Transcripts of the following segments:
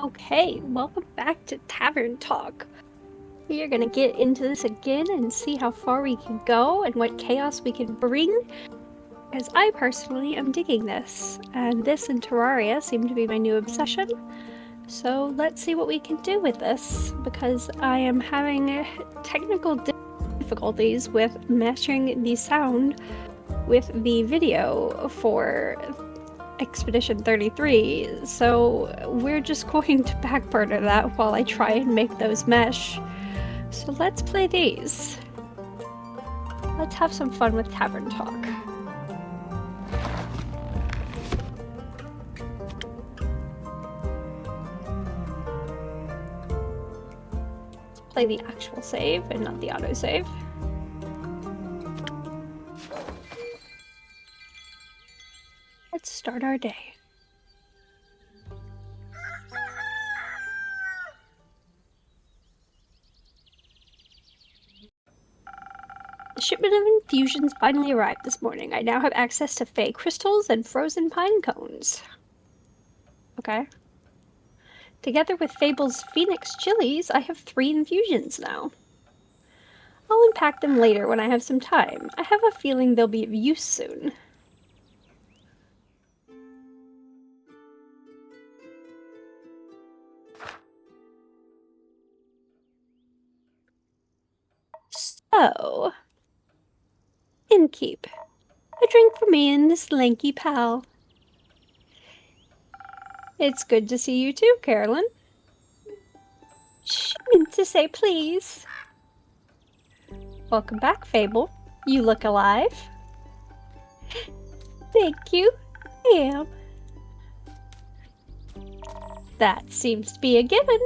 Okay, welcome back to Tavern Talk. We are gonna get into this again and see how far we can go and what chaos we can bring, because I personally am digging this, and this and Terraria seem to be my new obsession. So let's see what we can do with this, because I am having technical difficulties with matching the sound with the video for Expedition 33, so we're just going to backburner that while I try and make those mesh. So let's play these. Let's have some fun with Tavern Talk. Let's play the actual save and not the autosave. Let's start our day. The shipment of infusions finally arrived this morning. I now have access to fey crystals and frozen pine cones. Okay. Together with Fable's Phoenix chilies, I have 3 infusions now. I'll unpack them later when I have some time. I have a feeling they'll be of use soon. So, Innkeep, a drink for me and this lanky pal. It's good to see you too, Carolyn. She meant to say please. Welcome back, Fable. You look alive. Thank you. I am. That seems to be a given.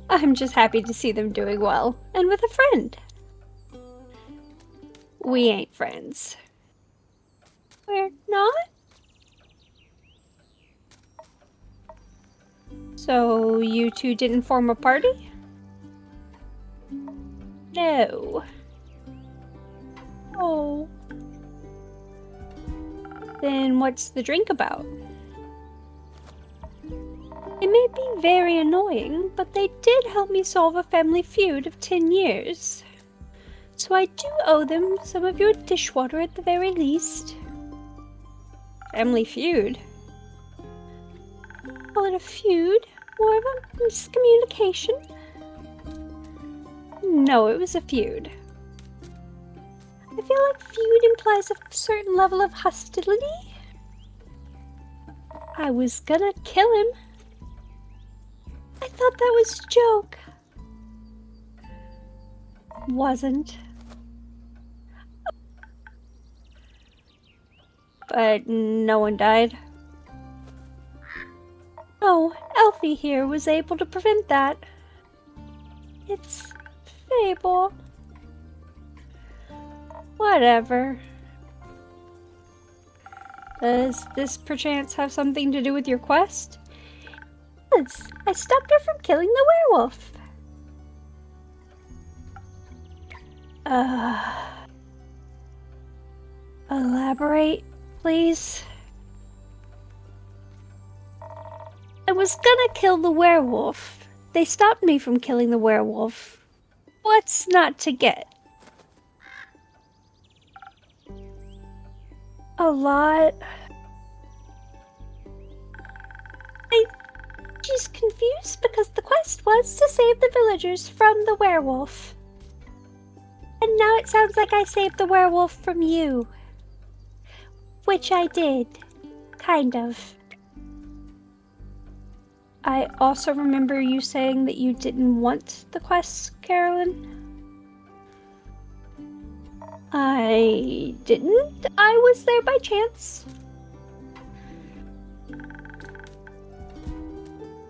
I'm just happy to see them doing well, and with a friend. We ain't friends. We're not? So you two didn't form a party? No. Oh. Then what's the drink about? It may be very annoying, but they did help me solve a family feud of 10 years. So I do owe them some of your dishwater at the very least. Family feud? Call it a feud? More of a miscommunication? No, it was a feud. I feel like feud implies a certain level of hostility. I was gonna kill him. I thought that was a joke. Wasn't. But no one died. No, Elfie here was able to prevent that. It's Fable. Whatever. Does this perchance have something to do with your quest? Yes, I stopped her from killing the werewolf. Elaborate, please? I was gonna kill the werewolf. They stopped me from killing the werewolf. What's not to get? A lot. She's confused because the quest was to save the villagers from the werewolf. And now it sounds like I saved the werewolf from you. Which I did. Kind of. I also remember you saying that you didn't want the quest, Carolyn. I didn't. I was there by chance.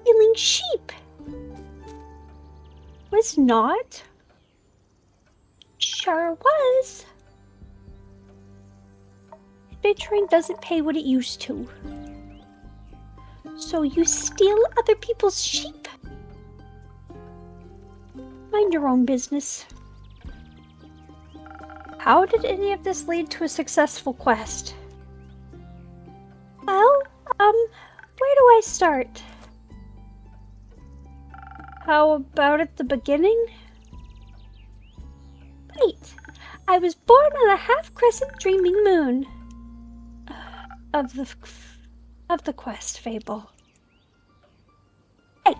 Killing sheep. Was not. Sure was. Adventuring doesn't pay what it used to. So you steal other people's sheep? Mind your own business. How did any of this lead to a successful quest? Well, Where do I start? How about at the beginning? Wait, I was born on a half-crescent dreaming moon. Of the quest fable. Hey,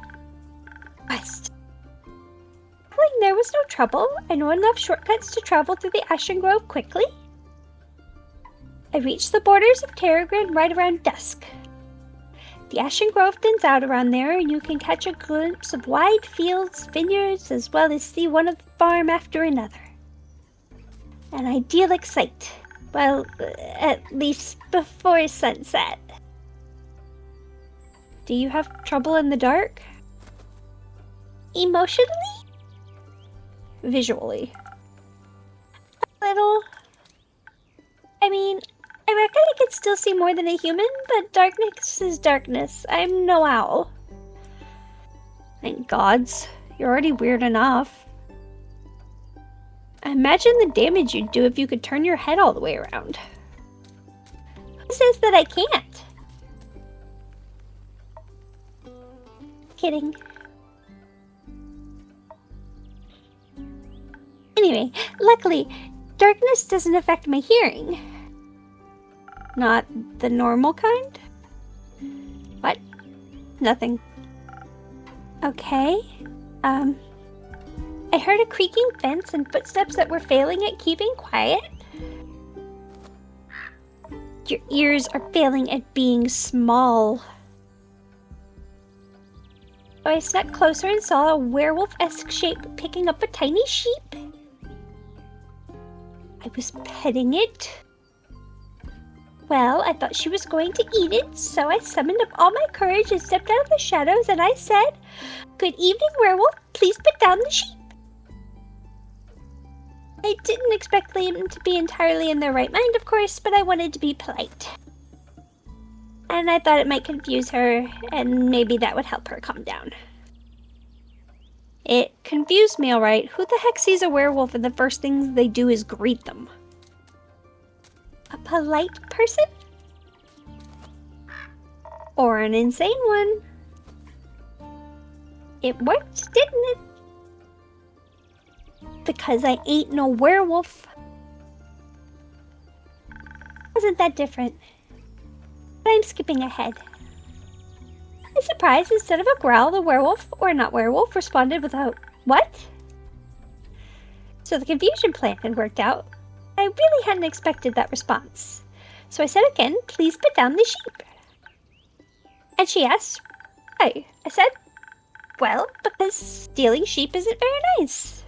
quest. Traveling there was no trouble. I know enough shortcuts to travel through the Ashen Grove quickly. I reached the borders of Terragran right around dusk. The Ashen Grove thins out around there, and you can catch a glimpse of wide fields, vineyards, as well as see one farm after another. An idyllic sight. Well, at least before sunset. Do you have trouble in the dark? Emotionally? Visually? A little. I mean, I reckon I could still see more than a human, but darkness is darkness. I'm no owl. Thank gods. You're already weird enough. Imagine the damage you'd do if you could turn your head all the way around. Who says that I can't? Kidding. Anyway, luckily, darkness doesn't affect my hearing. Not the normal kind? What? Nothing. Okay. I heard a creaking fence and footsteps that were failing at keeping quiet. Your ears are failing at being small. So I snuck closer and saw a werewolf-esque shape picking up a tiny sheep. I was petting it. Well, I thought she was going to eat it, so I summoned up all my courage and stepped out of the shadows, and I said, "Good evening, werewolf. Please put down the sheep." I didn't expect them to be entirely in their right mind, of course, but I wanted to be polite. And I thought it might confuse her, and maybe that would help her calm down. It confused me, alright. Who the heck sees a werewolf and the first thing they do is greet them? A polite person? Or an insane one? It worked, didn't it? Because I ain't no werewolf. Wasn't that different? But I'm skipping ahead. I'm surprised instead of a growl, the werewolf, or not werewolf, responded with a what? So the confusion plan had worked out. I really hadn't expected that response. So I said again, "Please put down the sheep." And she asked, why? I said, "Well, because stealing sheep isn't very nice."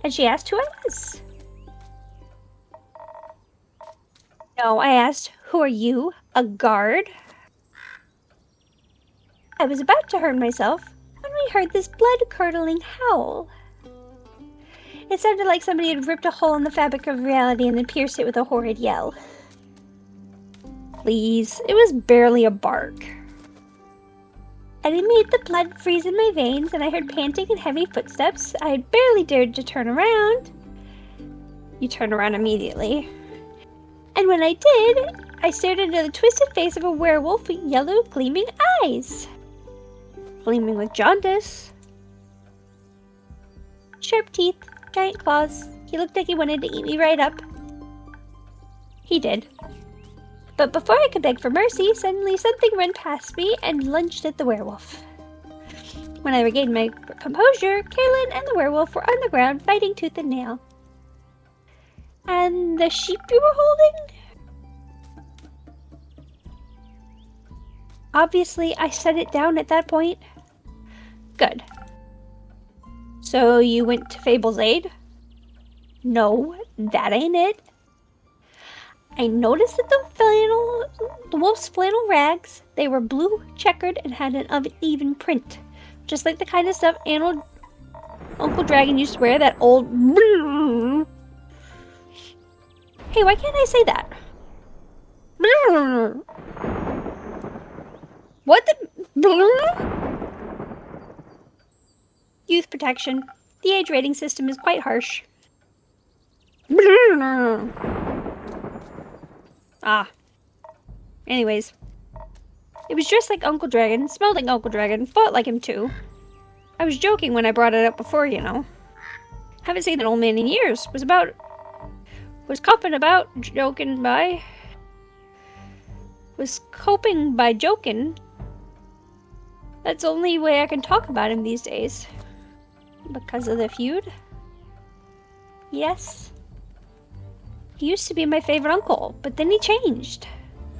And she asked who I was. No, I asked, "Who are you? A guard?" I was about to hurt myself when we heard this blood-curdling howl. It sounded like somebody had ripped a hole in the fabric of reality and then pierced it with a horrid yell. Please, it was barely a bark. And it made the blood freeze in my veins, and I heard panting and heavy footsteps. I had barely dared to turn around. You turn around immediately. And when I did, I stared into the twisted face of a werewolf with yellow, gleaming eyes. Gleaming with jaundice. Sharp teeth, giant claws. He looked like he wanted to eat me right up. He did. But before I could beg for mercy, suddenly something ran past me and lunged at the werewolf. When I regained my composure, Kaylin and the werewolf were on the ground fighting tooth and nail. And the sheep you were holding? Obviously, I set it down at that point. Good. So you went to Fable's aid? No, that ain't it. I noticed that the wolf's flannel rags, they were blue, checkered, and had an uneven print. Just like the kind of stuff Uncle Dragon used to wear, that old... Hey, why can't I say that? What the... Youth protection. The age rating system is quite harsh. Ah. Anyways. It was dressed like Uncle Dragon, smelled like Uncle Dragon, fought like him too. I was joking when I brought it up before, you know. Haven't seen that old man in years. Was coping by joking. That's the only way I can talk about him these days. Because of the feud? Yes. He used to be my favorite uncle, but then he changed.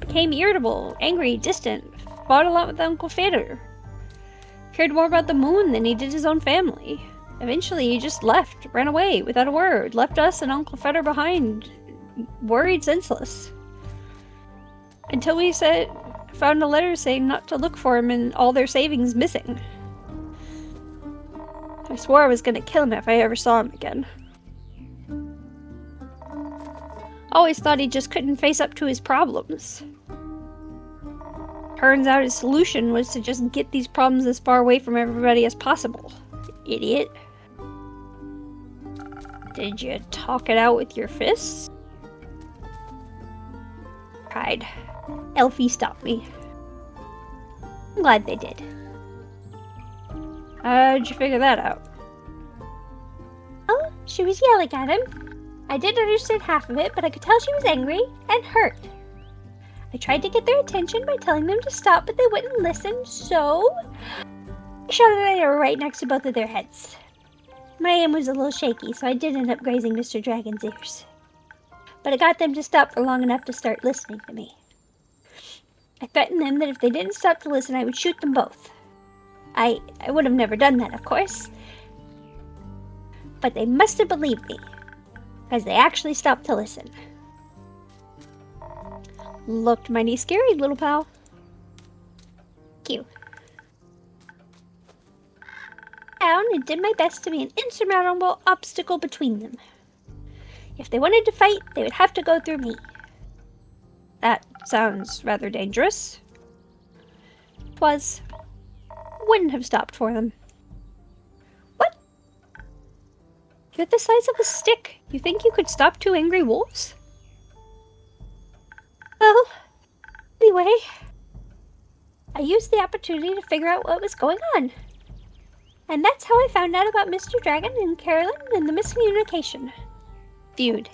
Became irritable, angry, distant, fought a lot with Uncle Fader. Cared more about the moon than he did his own family. Eventually he just left, ran away without a word, left us and Uncle Fader behind, worried senseless. Until we found a letter saying not to look for him and all their savings missing. I swore I was gonna kill him if I ever saw him again. Always thought he just couldn't face up to his problems. Turns out his solution was to just get these problems as far away from everybody as possible. Idiot. Did you talk it out with your fists? Tried. Elfie stopped me. I'm glad they did. How'd you figure that out? Oh, she was yelling at him. I didn't understand half of it, but I could tell she was angry and hurt. I tried to get their attention by telling them to stop, but they wouldn't listen, so I shot an arrow right next to both of their heads. My aim was a little shaky, so I did end up grazing Mr. Dragon's ears. But I got them to stop for long enough to start listening to me. I threatened them that if they didn't stop to listen, I would shoot them both. I would have never done that, of course. But they must have believed me, because they actually stopped to listen. Looked mighty scary, little pal. Thank you. Down and did my best to be an insurmountable obstacle between them. If they wanted to fight, they would have to go through me. That sounds rather dangerous. 'Twas. Wouldn't have stopped for them. What? You're the size of a stick. You think you could stop two angry wolves? Well, anyway, I used the opportunity to figure out what was going on. And that's how I found out about Mr. Dragon and Carolyn and the miscommunication. Feud.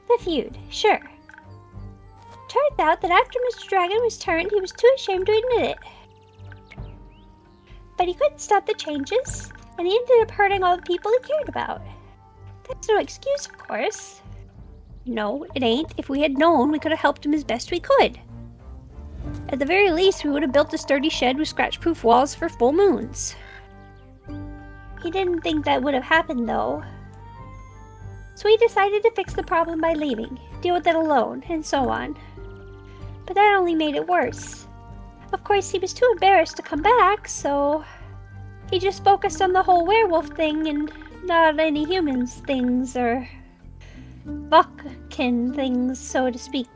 The feud, sure. Turned out that after Mr. Dragon was turned, he was too ashamed to admit it. But he couldn't stop the changes, and he ended up hurting all the people he cared about. That's no excuse, of course. No, it ain't. If we had known, we could have helped him as best we could. At the very least, we would have built a sturdy shed with scratch-proof walls for full moons. He didn't think that would have happened, though. So he decided to fix the problem by leaving, deal with it alone, and so on. But that only made it worse. Of course, he was too embarrassed to come back, so he just focused on the whole werewolf thing and not any humans things, or Buckkin things, so to speak.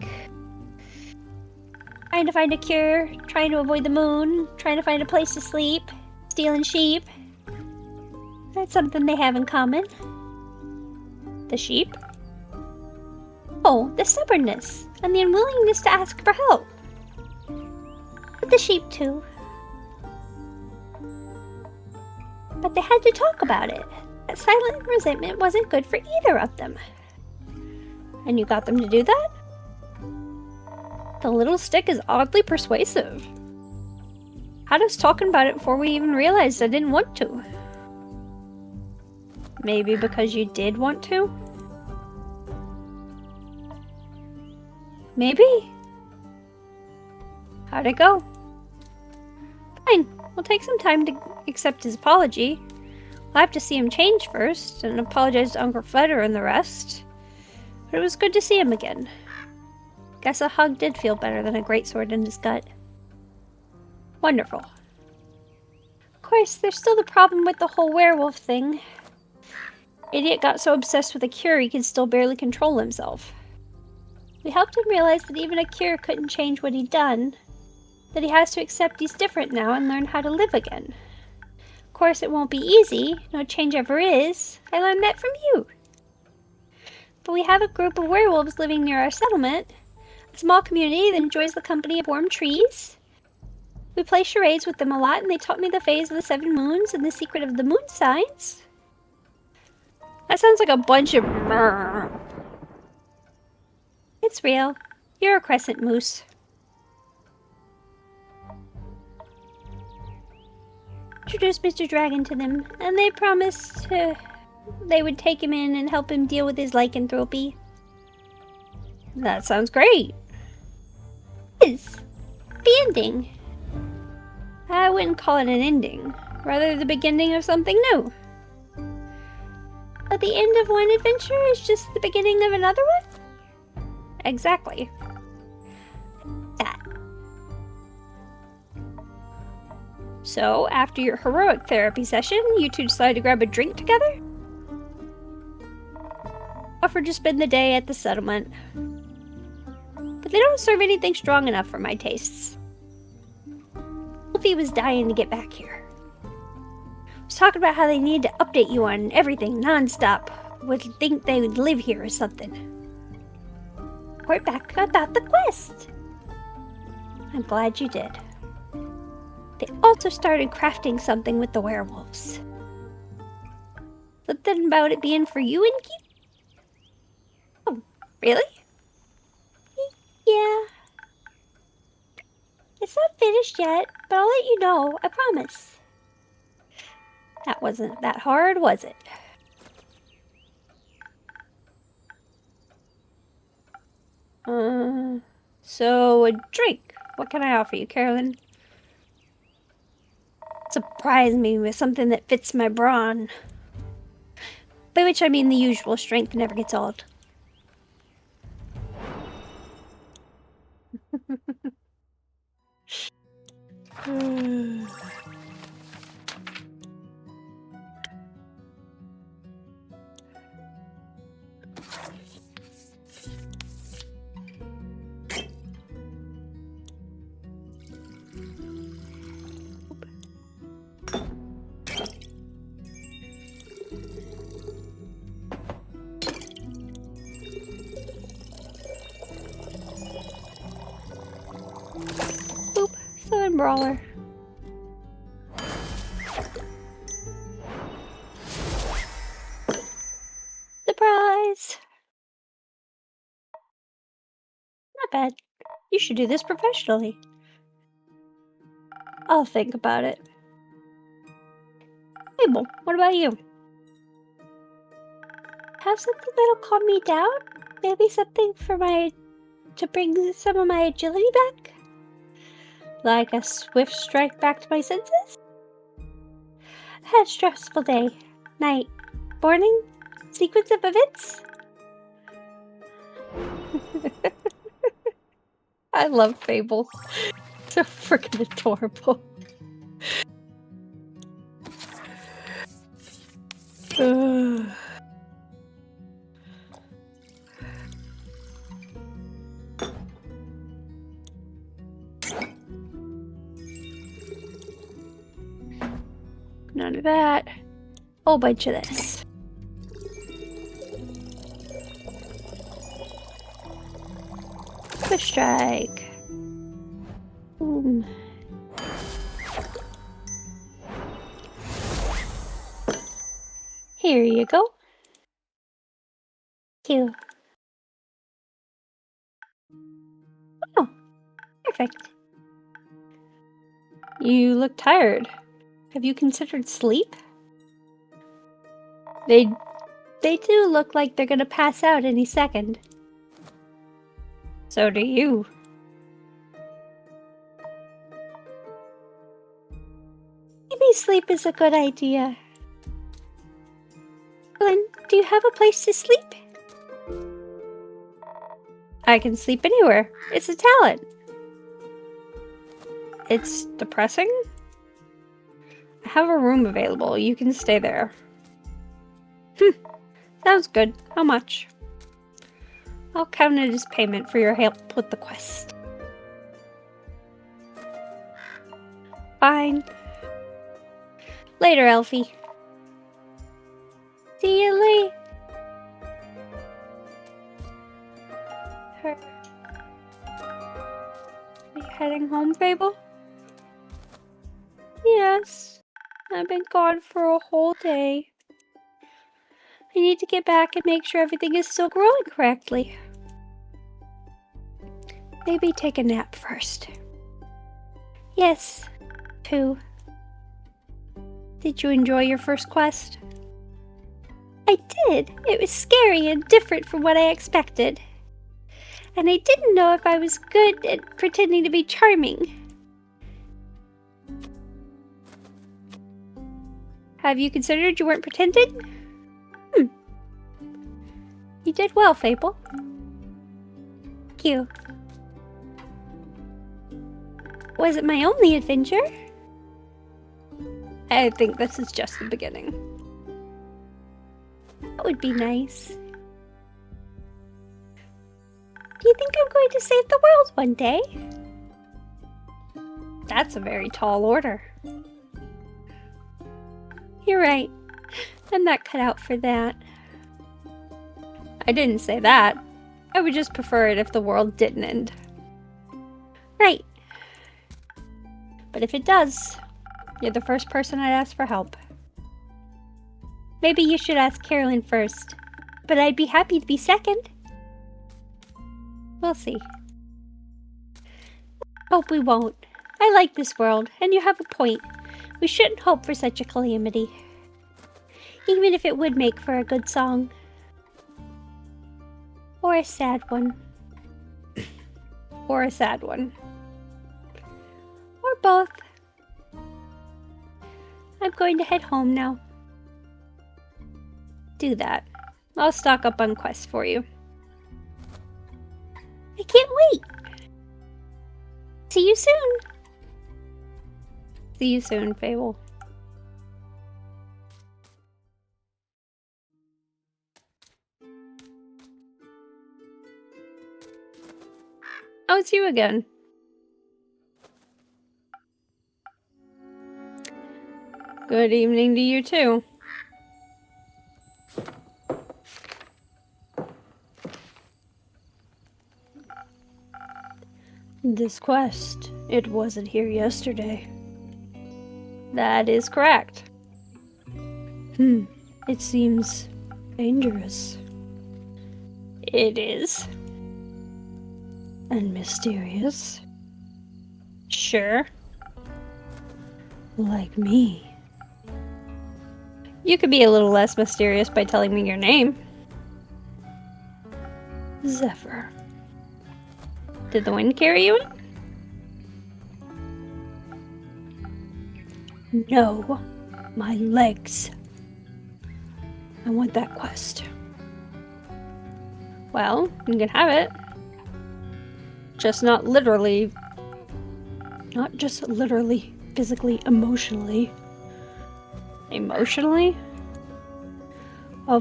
Trying to find a cure, trying to avoid the moon, trying to find a place to sleep, stealing sheep. That's something they have in common. The sheep? Oh, the stubbornness and the unwillingness to ask for help. But the sheep too. But they had to talk about it. That silent resentment wasn't good for either of them. And you got them to do that? The little stick is oddly persuasive. Had us talking about it before we even realized I didn't want to. Maybe because you did want to? Maybe. How'd it go? Fine. We'll take some time to accept his apology. We'll have to see him change first, and apologize to Uncle Flutter and the rest. But it was good to see him again. Guess a hug did feel better than a greatsword in his gut. Wonderful. Of course, there's still the problem with the whole werewolf thing. Idiot got so obsessed with a cure he could still barely control himself. We helped him realize that even a cure couldn't change what he'd done, that he has to accept he's different now and learn how to live again. Of course, it won't be easy. No change ever is. I learned that from you. But we have a group of werewolves living near our settlement, a small community that enjoys the company of warm trees, We play charades with them a lot, and they taught me the phase of the 7 moons and the secret of the moon signs. That sounds like a bunch of murr. It's real. You're a crescent moose. Introduced Mr. Dragon to them, and they promised they would take him in and help him deal with his lycanthropy. That sounds great. It is. The ending. I wouldn't call it an ending, rather the beginning of something new. But the end of one adventure is just the beginning of another one? Exactly. That. So, after your heroic therapy session, you two decide to grab a drink together? Offered to spend the day at the settlement. But they don't serve anything strong enough for my tastes. Wolfie was dying to get back here. Was talking about how they need to update you on everything nonstop. Would think they would live here or something. Report back about the quest. I'm glad you did. They also started crafting something with the werewolves. Something about it being for you and keep? Oh, really? Yeah. It's not finished yet, but I'll let you know, I promise. That wasn't that hard, was it? So a drink. What can I offer you, Carolyn? Surprise me with something that fits my brawn. By which I mean the usual strength never gets old. Boop, Southern Brawler. Surprise! Not bad. You should do this professionally. I'll think about it. Mabel, what about you? Have something that'll calm me down? Maybe something to bring some of my agility back? Like a swift strike back to my senses? Had a stressful day, night, morning, sequence of events? I love Fable. So freaking adorable. None of that. Whole bunch of this. Swift strike. Boom. Here you go. Thank you. Oh, perfect. You look tired. Have you considered sleep? They do look like they're gonna pass out any second. So do you. Maybe sleep is a good idea. Glenn, do you have a place to sleep? I can sleep anywhere. It's a talent. It's depressing? I have a room available. You can stay there. Sounds good. How much? I'll count it as payment for your help with the quest. Fine. Later, Elfie. See you later. Are you heading home, Fable? Yes, I've been gone for a whole day. I need to get back and make sure everything is still growing correctly. Maybe take a nap first. Yes, too. Did you enjoy your first quest? I did. It was scary and different from what I expected. And I didn't know if I was good at pretending to be charming. Have you considered you weren't pretending? You did well, Fable. Thank you. Was it my only adventure? I think this is just the beginning. That would be nice. Do you think I'm going to save the world one day? That's a very tall order. You're right. I'm not cut out for that. I didn't say that. I would just prefer it if the world didn't end. Right. But if it does, you're the first person I'd ask for help. Maybe you should ask Carolyn first, but I'd be happy to be second. We'll see. Hope we won't. I like this world, and you have a point. We shouldn't hope for such a calamity. Even if it would make for a good song. Or a sad one. Or a sad one. Or both. I'm going to head home now. Do that. I'll stock up on quests for you. I can't wait! See you soon! See you soon, Fable. Oh, it's you again. Good evening to you too. This quest, it wasn't here yesterday. That is correct. It seems dangerous. It is. And mysterious. Sure. Like me. You could be a little less mysterious by telling me your name. Zephyr. Did the wind carry you in? No. My legs. I want that quest. Well, you can have it. Just not literally. Not just literally, physically, emotionally. Emotionally? I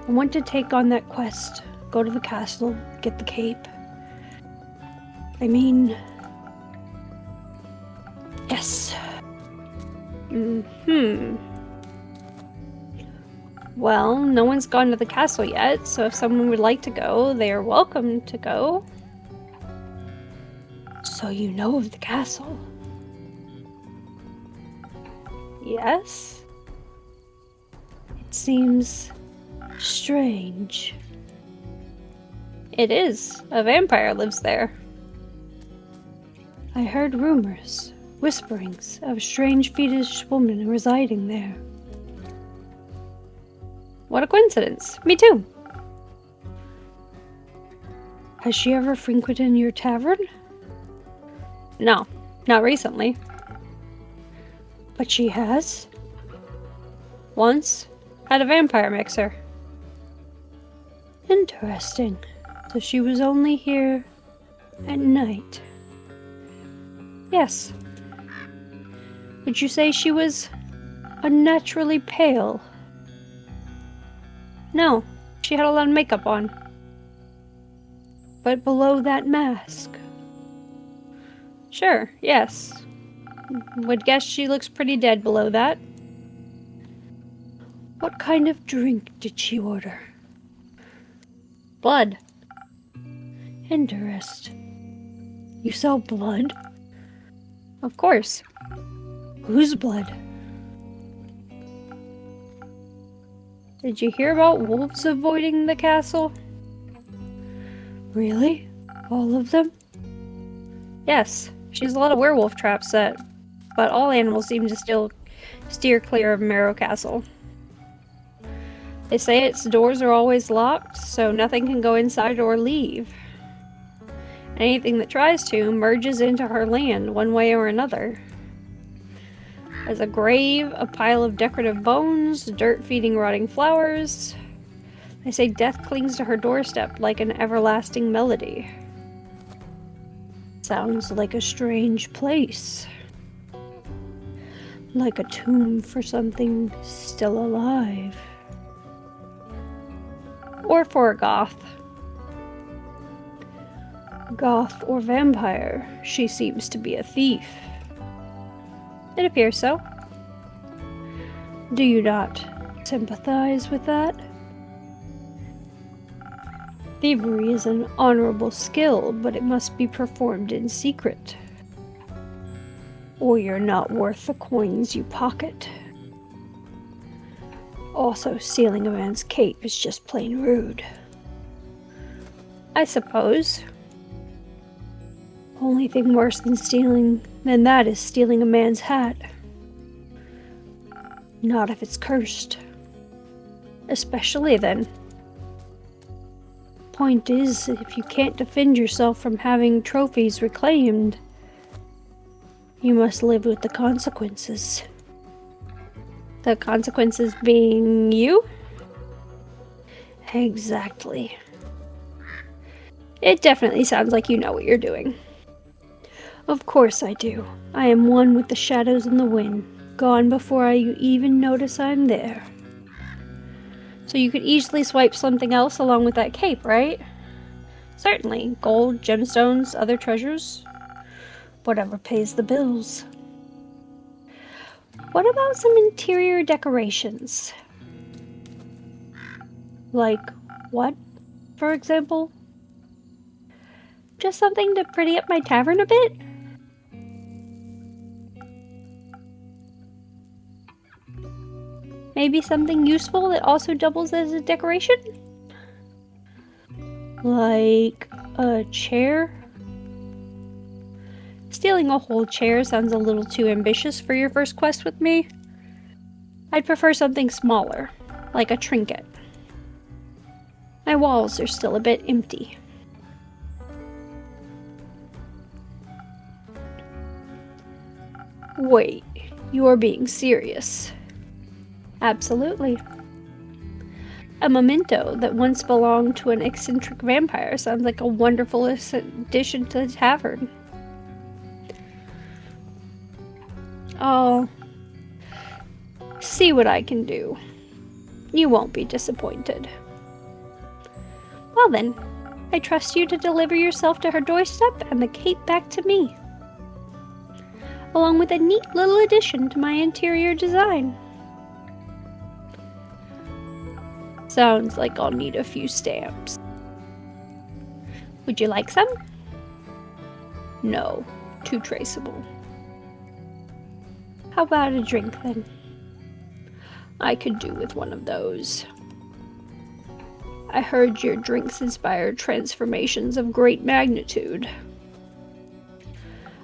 want to take on that quest. Go to the castle, get the cape. I mean... Yes. Well, no one's gone to the castle yet, so if someone would like to go, they are welcome to go. So you know of the castle? Yes? It seems strange. It is. A vampire lives there. I heard rumors, whisperings of a strange fiendish woman residing there. What a coincidence. Me too. Has she ever frequented your tavern? No, not recently. But she has? Once. Had a vampire mixer. Interesting. So she was only here at night. Yes. Would you say she was unnaturally pale? No, she had a lot of makeup on. But below that mask? Sure, yes. Would guess she looks pretty dead below that. What kind of drink did she order? Blood. Interest. You sell blood? Of course. Whose blood? Did you hear about wolves avoiding the castle? Really? All of them? Yes, she has a lot of werewolf traps set, but all animals seem to still steer clear of Marrow Castle. They say its doors are always locked, so nothing can go inside or leave. Anything that tries to merges into her land one way or another. There's a grave, a pile of decorative bones, dirt feeding rotting flowers. They say death clings to her doorstep like an everlasting melody. Sounds like a strange place. Like a tomb for something still alive. Or for a goth. Goth or vampire, she seems to be a thief. It appears so. Do you not sympathize with that? Thievery is an honorable skill, but it must be performed in secret. Or you're not worth the coins you pocket. Also, stealing a man's cape is just plain rude. I suppose. Only thing worse than that is stealing a man's hat. Not if it's cursed. Especially then. Point is, if you can't defend yourself from having trophies reclaimed, you must live with the consequences. The consequences being you? Exactly. It definitely sounds like you know what you're doing. Of course I do. I am one with the shadows and the wind, gone before I even notice I'm there. So you could easily swipe something else along with that cape, right? Certainly. Gold, gemstones, other treasures. Whatever pays the bills. What about some interior decorations? Like what, for example? Just something to pretty up my tavern a bit? Maybe something useful that also doubles as a decoration? Like a chair? Stealing a whole chair sounds a little too ambitious for your first quest with me. I'd prefer something smaller, like a trinket. My walls are still a bit empty. Wait, you are being serious. Absolutely. A memento that once belonged to an eccentric vampire sounds like a wonderful addition to the tavern. I'll see what I can do. You won't be disappointed. Well then, I trust you to deliver yourself to her doorstep and the cape back to me, along with a neat little addition to my interior design. Sounds like I'll need a few stamps. Would you like some? No, too traceable. How about a drink then? I could do with one of those. I heard your drinks inspired transformations of great magnitude.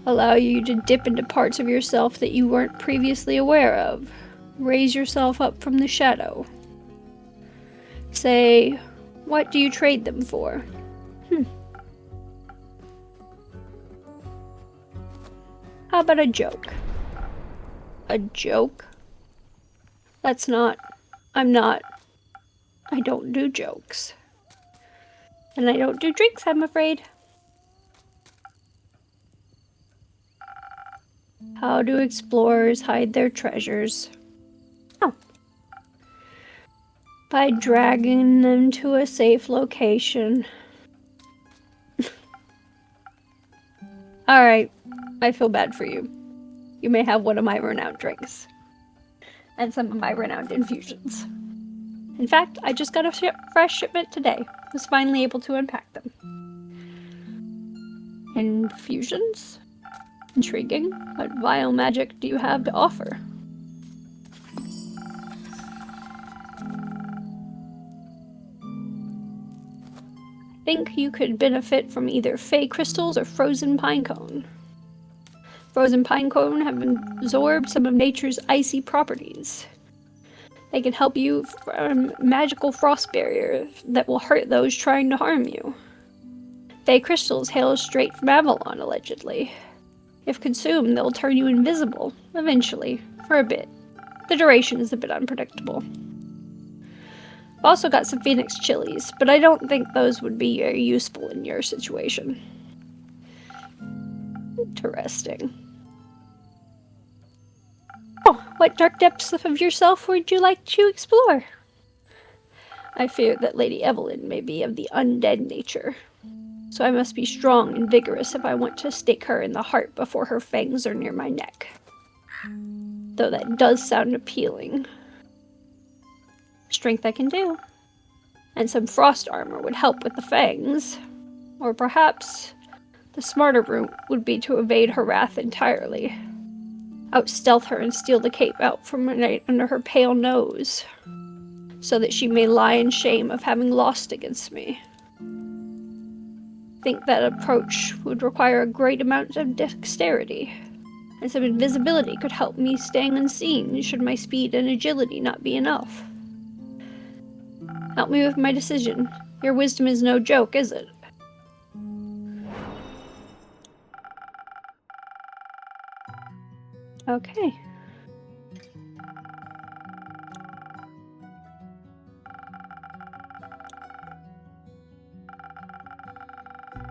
Allow you to dip into parts of yourself that you weren't previously aware of. Raise yourself up from the shadow. Say, what do you trade them for? How about a joke? A joke? That's not... I don't do jokes. And I don't do drinks, I'm afraid. How do explorers hide their treasures? Oh. By dragging them to a safe location. Alright, I feel bad for you. You may have one of my renowned drinks. And some of my renowned infusions. In fact, I just got a fresh shipment today. Was finally able to unpack them. Infusions? Intriguing. What vile magic do you have to offer? I think you could benefit from either fey crystals or frozen pinecone. Frozen pinecone have absorbed some of nature's icy properties. They can help you from magical frost barriers that will hurt those trying to harm you. Fey crystals hail straight from Avalon, allegedly. If consumed, they'll turn you invisible, eventually, for a bit. The duration is a bit unpredictable. I've also got some phoenix chilies, but I don't think those would be very useful in your situation. Interesting. Oh, what dark depths of yourself would you like to explore? I fear that Lady Evelyn may be of the undead nature, so I must be strong and vigorous if I want to stake her in the heart before her fangs are near my neck. Though that does sound appealing. Strength I can do. And some frost armor would help with the fangs. Or perhaps the smarter route would be to evade her wrath entirely. Out-stealth her and steal the cape out from under her pale nose, so that she may lie in shame of having lost against me. I think that approach would require a great amount of dexterity, and some invisibility could help me staying unseen should my speed and agility not be enough. Help me with my decision. Your wisdom is no joke, is it? Okay.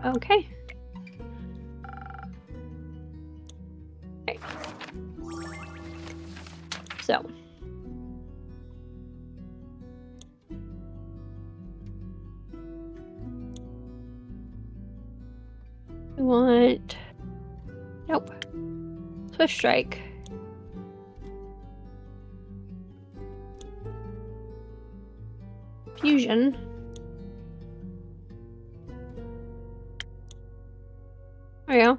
Okay. Right. So. We want... Nope. Swift Strike. Fusion. There we go.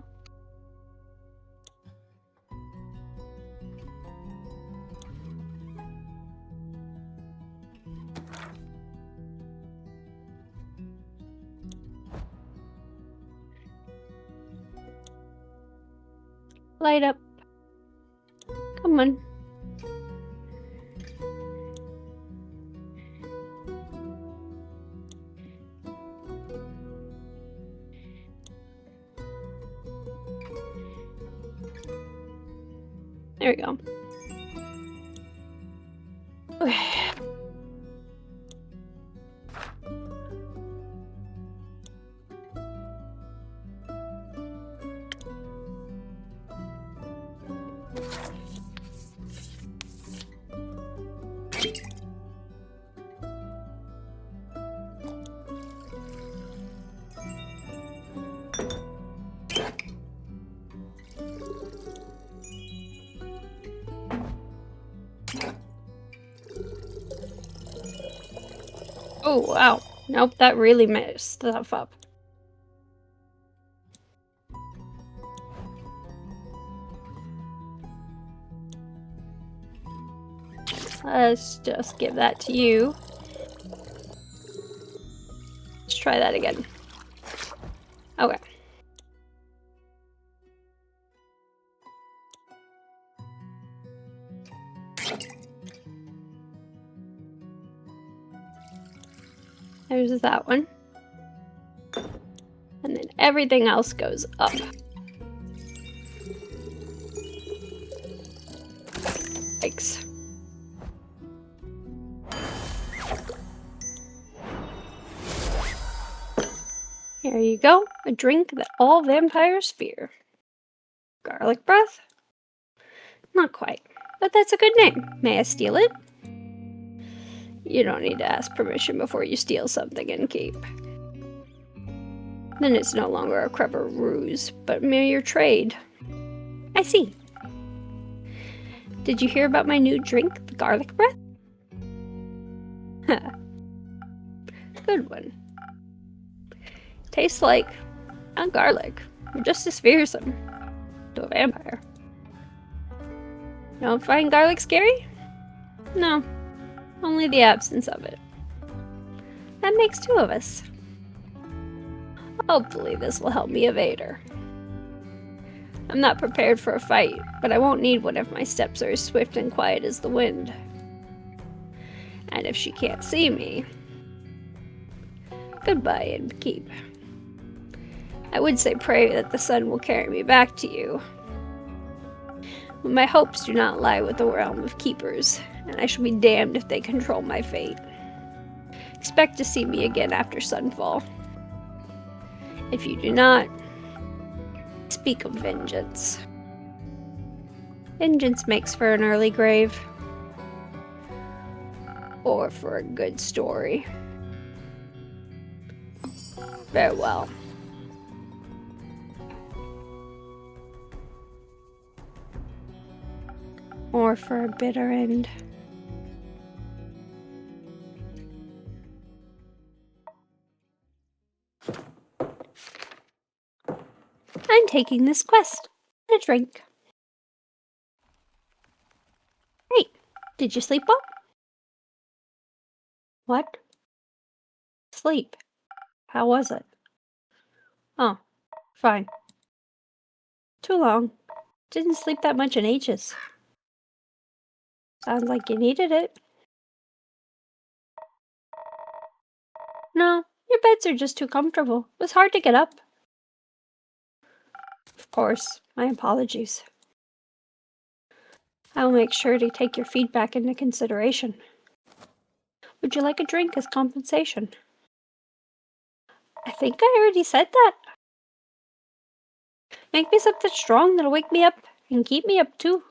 Light up. Come on. There we go. Okay. Oh, wow. Nope, that really messed stuff up. Let's just give that to you. Let's try that again. Okay. There's that one. And then everything else goes up. Yikes. Here you go. A drink that all vampires fear. Garlic breath? Not quite, but that's a good name. May I steal it? You don't need to ask permission before you steal something and keep. Then it's no longer a clever ruse, but mere trade. I see. Did you hear about my new drink, the garlic breath? Good one. Tastes like, not garlic, just as fearsome. to a vampire. You don't find garlic scary? No, only the absence of it. That makes 2 of us. Hopefully this will help me evade her. I'm not prepared for a fight, but I won't need one if my steps are as swift and quiet as the wind. And if she can't see me, goodbye and keep. I would say pray that the sun will carry me back to you. But my hopes do not lie with the realm of keepers, and I shall be damned if they control my fate. Expect to see me again after sunfall. If you do not, speak of vengeance. Vengeance makes for an early grave. Or for a good story. Farewell. Or for a bitter end. I'm taking this quest. And a drink. Great. Did you sleep well? What? Sleep. How was it? Oh, fine. Too long. Didn't sleep that much in ages. Sounds like you needed it. No, your beds are just too comfortable. It was hard to get up. Of course, my apologies. I will make sure to take your feedback into consideration. Would you like a drink as compensation? I think I already said that. Make me something strong that'll wake me up and keep me up too.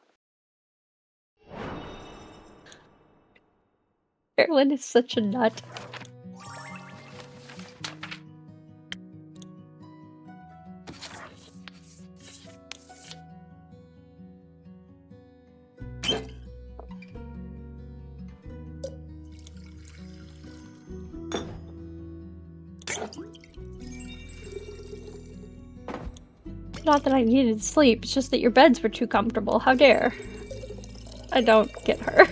Carolyn is such a nut. Not that I needed sleep, it's just that your beds were too comfortable. How dare. I don't get her.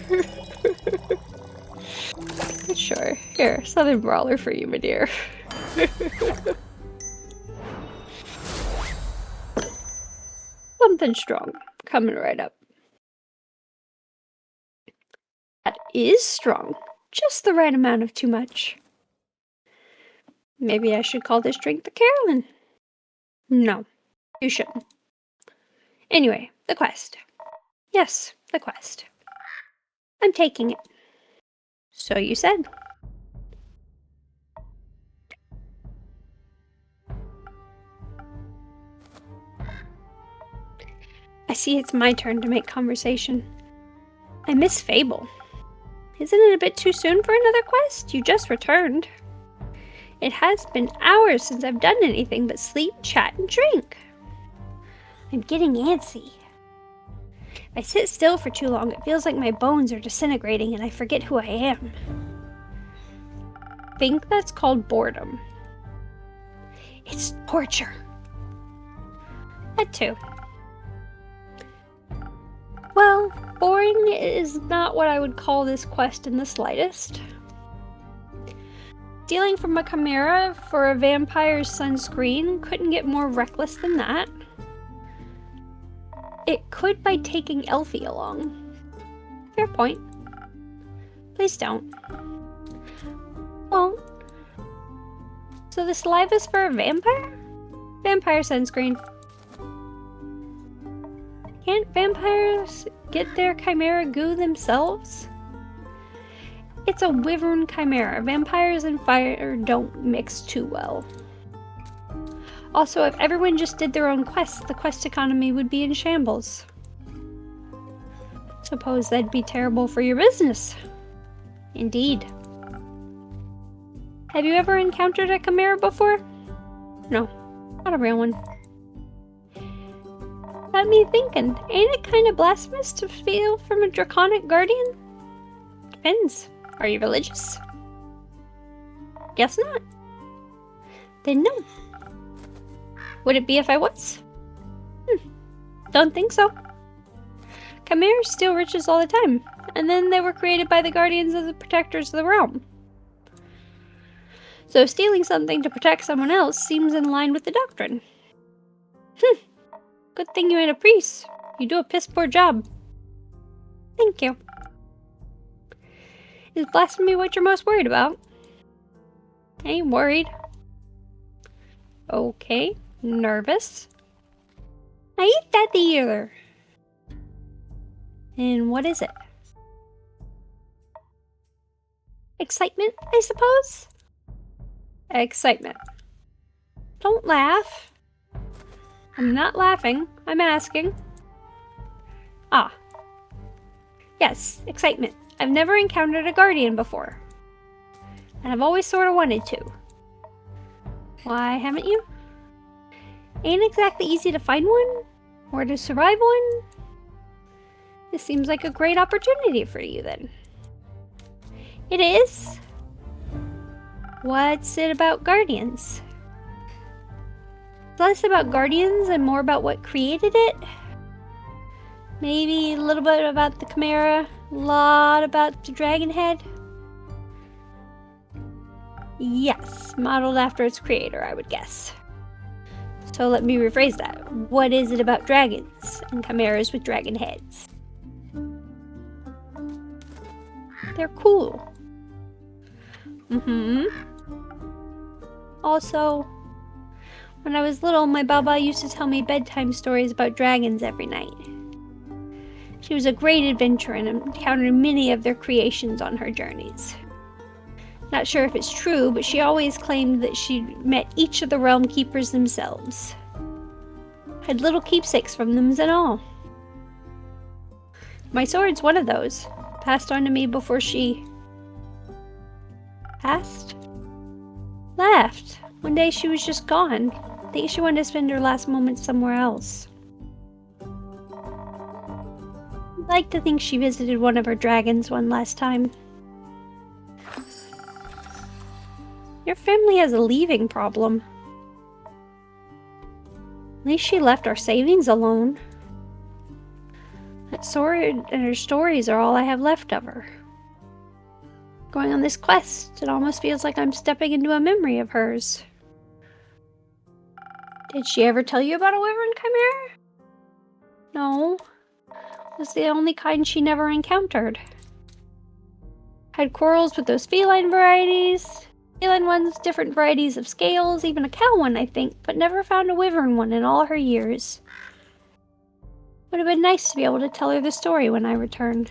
Sure. Here, Southern Brawler for you, my dear. Something strong. Coming right up. That is strong. Just the right amount of too much. Maybe I should call this drink the Carolyn. No. You shouldn't. Anyway, the quest. Yes, the quest. I'm taking it. So you said. I see it's my turn to make conversation. I miss Fable. Isn't it a bit too soon for another quest? You just returned. It has been hours since I've done anything but sleep, chat, and drink. I'm getting antsy. If I sit still for too long, it feels like my bones are disintegrating and I forget who I am. I think that's called boredom. It's torture. That too. Well, boring is not what I would call this quest in the slightest. Stealing from a chimera for a vampire's sunscreen couldn't get more reckless than that. It could by taking Elfie along. Fair point. Please don't. Won't. So the saliva's for a vampire? Vampire sunscreen. Can't vampires get their chimera goo themselves? It's a wyvern chimera. Vampires and fire don't mix too well. Also, if everyone just did their own quests, the quest economy would be in shambles. Suppose that'd be terrible for your business. Indeed. Have you ever encountered a chimera before? No, not a real one. Got me thinking, ain't it kind of blasphemous to steal from a draconic guardian? Depends. Are you religious? Guess not. Then no. Would it be if I was? Don't think so. Chimeras steal riches all the time, and then they were created by the guardians of the protectors of the realm. So stealing something to protect someone else seems in line with the doctrine. Good thing you ain't a priest. You do a piss-poor job. Thank you. Is blasphemy what you're most worried about? I ain't worried. Okay. Nervous? I ain't that either. And what is it? Excitement, I suppose? Excitement. Don't laugh. I'm not laughing. I'm asking. Ah. Yes, excitement. I've never encountered a guardian before. And I've always sort of wanted to. Why haven't you? Ain't exactly easy to find one, or to survive one. This seems like a great opportunity for you, then. It is? What's it about guardians? Less about guardians and more about what created it? Maybe a little bit about the chimera, a lot about the dragon head? Yes, modeled after its creator, I would guess. So let me rephrase that. What is it about dragons and chimeras with dragon heads? They're cool. Also, when I was little, my Baba used to tell me bedtime stories about dragons every night. She was a great adventurer and encountered many of their creations on her journeys. Not sure if it's true, but she always claimed that she'd met each of the realm keepers themselves. Had little keepsakes from them and all. My sword's one of those, passed on to me before she... passed? Left. One day she was just gone. I think she wanted to spend her last moments somewhere else. I'd like to think she visited one of her dragons one last time. Your family has a leaving problem. At least she left our savings alone. That sword and her stories are all I have left of her. Going on this quest, it almost feels like I'm stepping into a memory of hers. Did she ever tell you about a wyvern chimera? No. It was the only kind she never encountered. Had quarrels with those feline varieties. Feline ones, different varieties of scales, even a cow one, I think, but never found a wyvern one in all her years. Would have been nice to be able to tell her the story when I return.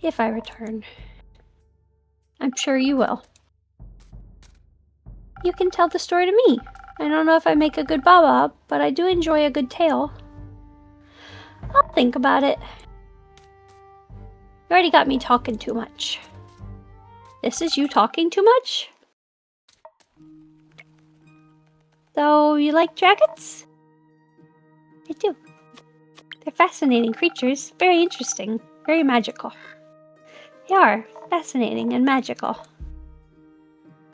If I return. I'm sure you will. You can tell the story to me. I don't know if I make a good Baba, but I do enjoy a good tale. I'll think about it. You already got me talking too much. This is you talking too much? So, you like dragons? I do. They're fascinating creatures. Very interesting. Very magical. They are. Fascinating and magical.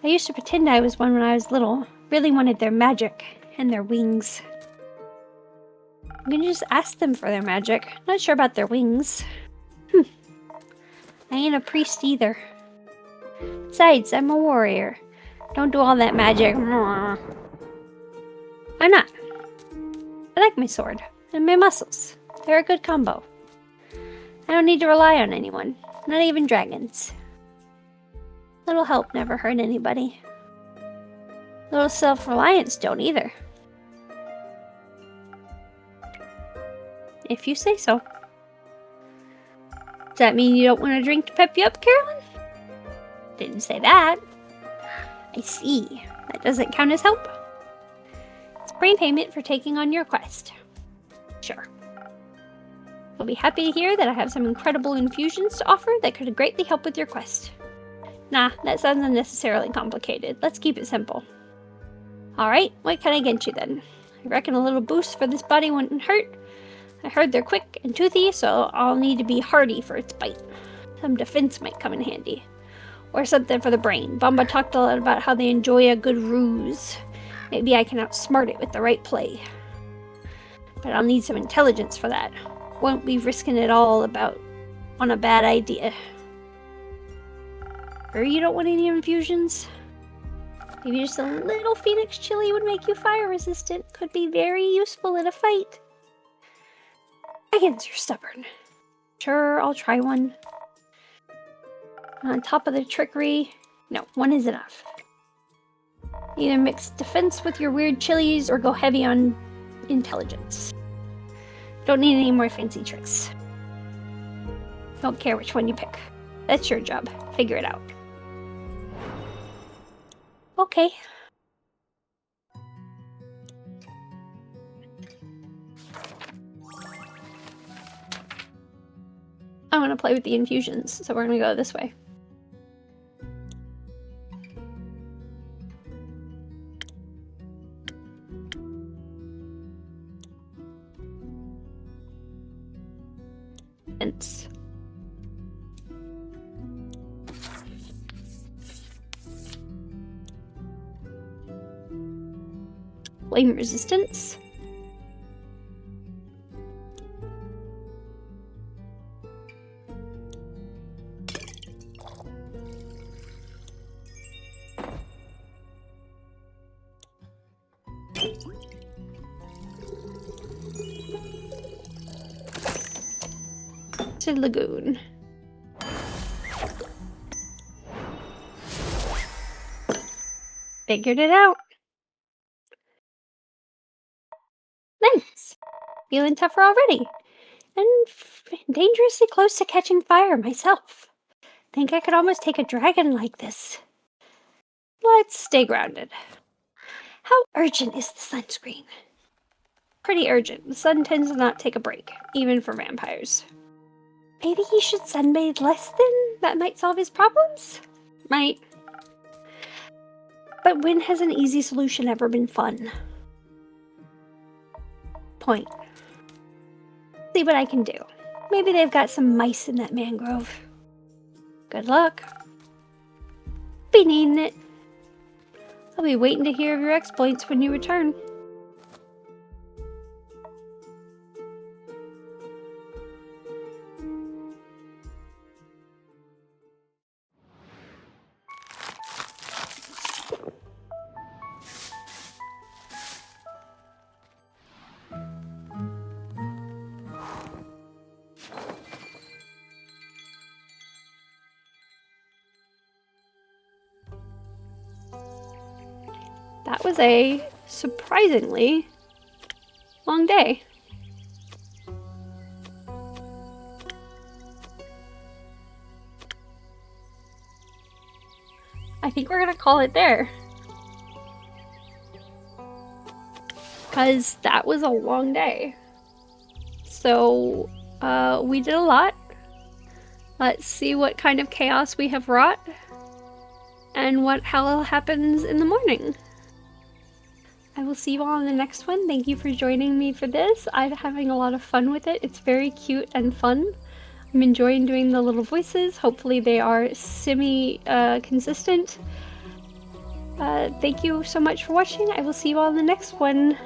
I used to pretend I was one when I was little. Really wanted their magic and their wings. I'm gonna just ask them for their magic. Not sure about their wings. I ain't a priest either. Besides, I'm a warrior. Don't do all that magic. I'm not. I like my sword and my muscles. They're a good combo. I don't need to rely on anyone, not even dragons. Little help never hurt anybody. Little self-reliance don't either. If you say so. Does that mean you don't want a drink to pep you up, Carolyn? Didn't say that. I see. That doesn't count as help. It's brain payment for taking on your quest. Sure. You'll be happy to hear that I have some incredible infusions to offer that could greatly help with your quest. Nah, that sounds unnecessarily complicated. Let's keep it simple. Alright, what can I get you then? I reckon a little boost for this body wouldn't hurt. I heard they're quick and toothy, so I'll need to be hardy for its bite. Some defense might come in handy. Or something for the brain. Bamba talked a lot about how they enjoy a good ruse. Maybe I can outsmart it with the right play. But I'll need some intelligence for that. Won't be risking it all on a bad idea. Or you don't want any infusions? Maybe just a little phoenix chili would make you fire resistant. Could be very useful in a fight. Dragons are stubborn. Sure, I'll try one. On top of the trickery. No, one is enough. Either mix defense with your weird chilies or go heavy on intelligence. Don't need any more fancy tricks. Don't care which one you pick. That's your job. Figure it out. Okay. I want to play with the infusions, so we're going to go this way. Fence. Flame resistance. To Lagoon. Figured it out. Nice. Feeling tougher already. And dangerously close to catching fire myself. Think I could almost take a dragon like this. Let's stay grounded. How urgent is the sunscreen? Pretty urgent. The sun tends to not take a break, even for vampires. Maybe he should sunbathe less then? That might solve his problems? Might. But when has an easy solution ever been fun? Point. See what I can do. Maybe they've got some mice in that mangrove. Good luck. Be needing it. I'll be waiting to hear of your exploits when you return. That was a surprisingly long day. I think we're gonna call it there. Because that was a long day. So, we did a lot. Let's see what kind of chaos we have wrought. And what hell happens in the morning. I will see you all in the next one. Thank you for joining me for this. I'm having a lot of fun with it. It's very cute and fun. I'm enjoying doing the little voices. Hopefully they are consistent. Thank you so much for watching. I will see you all in the next one.